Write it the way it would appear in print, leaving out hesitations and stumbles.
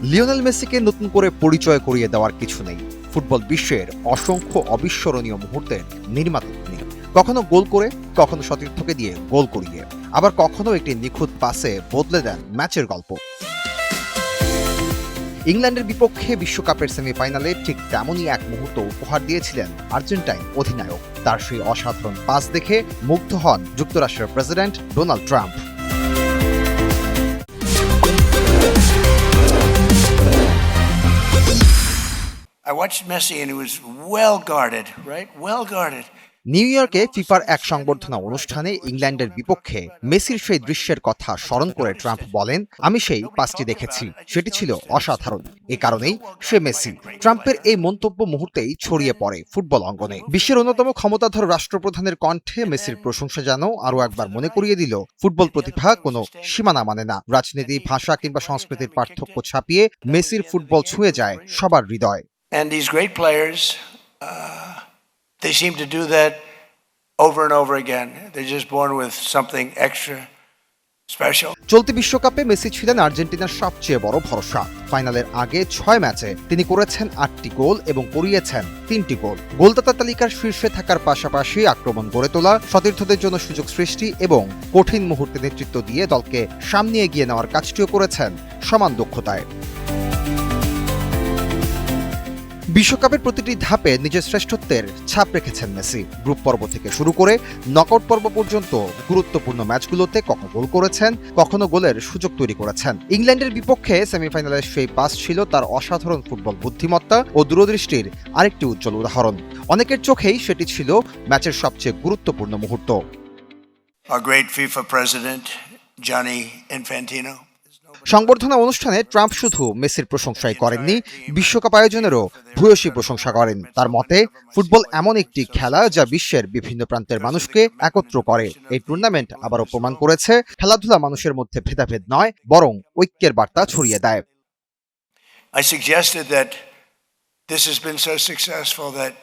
Lionel মেসিকে নতুন করে পরিচয় করিয়ে দেওয়ার কিছু নেই। ফুটবল বিশ্বের অসংখ্য অবিস্মরণীয় মুহূর্তের নির্মাতা তিনি। কখনো গোল করে, কখনো সতীর্থকে দিয়ে গোল করিয়ে, আবার কখনো একটি নিখুঁত পাসে বদলে দেন ম্যাচের গল্প। ইংল্যান্ডের বিপক্ষে বিশ্বকাপের সেমিফাইনালে ঠিক তেমনই এক মুহূর্ত উপহার দিয়েছিলেন আর্জেন্টাইন অধিনায়ক। তার সেই অসাধারণ পাস দেখে মুগ্ধ হন যুক্তরাষ্ট্রের president Donald Trump. I watched Messi and he was well guarded, right? Well guarded. New ইয়র্কে ফিফার এক সংবর্ধনা অনুষ্ঠানে ইংল্যান্ডের বিপক্ষে মেসির সেই দৃশ্যের কথা স্মরণ করে ট্রাম্প বলেন, আমি সেই পাসটি দেখেছি, সেটি ছিল অসাধারণ, এ কারণেই সে মেসি। ট্রাম্পের এই মন্তব্য মুহূর্তেই ছড়িয়ে পড়ে ফুটবল অঙ্গনে। বিশ্বের অন্যতম ক্ষমতাধর রাষ্ট্রপ্রধানের কণ্ঠে মেসির প্রশংসা যেন আরও একবার মনে করিয়ে দিল, ফুটবল প্রতিভা কোনো সীমানা মানে না। রাজনীতি, ভাষা কিংবা সংস্কৃতির পার্থক্য ছাপিয়ে মেসির ফুটবল ছুঁয়ে যায় সবার হৃদয়। And these great players, they seem to do that over and over again. They're just born with something extra special. চলতি বিশ্বকাপে মেসি ছিলেন আর্জেন্টিনার সবচেয়ে বড় ভরসা। ফাইনালের আগে 6 ম্যাচে তিনি করেছেন 8টি গোল এবং করিয়েছেন 3টি গোল। গোলদাতা তালিকার শীর্ষে থাকার পাশাপাশি আক্রমণ গড়ে তোলা, সতীর্থদের জন্য সুযোগ সৃষ্টি এবং কঠিন মুহূর্তে নেতৃত্ব দিয়ে দলকে সামনে এগিয়ে নেওয়ার কাজটিও করেছেন সমান দক্ষতায়। বিশ্বকাপের প্রতিটি ধাপে নিজের শ্রেষ্ঠত্বের ছাপ রেখেছেন মেসি। গ্রুপ পর্ব থেকে শুরু করে নকআউট পর্ব পর্যন্ত গুরুত্বপূর্ণ ম্যাচগুলোতে কখনো গোল করেছেন, কখনো গোলের সুযোগ তৈরি করেছেন। ইংল্যান্ডের বিপক্ষে সেমিফাইনালের সেই পাস ছিল তার অসাধারণ ফুটবল বুদ্ধিমত্তা ও দূরদৃষ্টির আরেকটি উজ্জ্বল উদাহরণ। অনেকের চোখেই সেটি ছিল ম্যাচের সবচেয়ে গুরুত্বপূর্ণ মুহূর্ত। Our great FIFA president, Gianni Infantino. সংবর্ধনা অনুষ্ঠানে ট্রাম্প শুধু মেসির প্রশংসাই করেননি, বিশ্বকাপ আয়োজনেরও ভূয়সী প্রশংসা করেন। তার মতে, ফুটবল এমন একটি খেলা যা বিশ্বের বিভিন্ন প্রান্তের মানুষকে একত্র করে। এই টুর্নামেন্ট আবারও প্রমাণ করেছে, খেলাধুলা মানুষের মধ্যে ভেদাভেদ নয়, বরং ঐক্যের বার্তা ছড়িয়ে দেয়। I suggested that this has been so successful that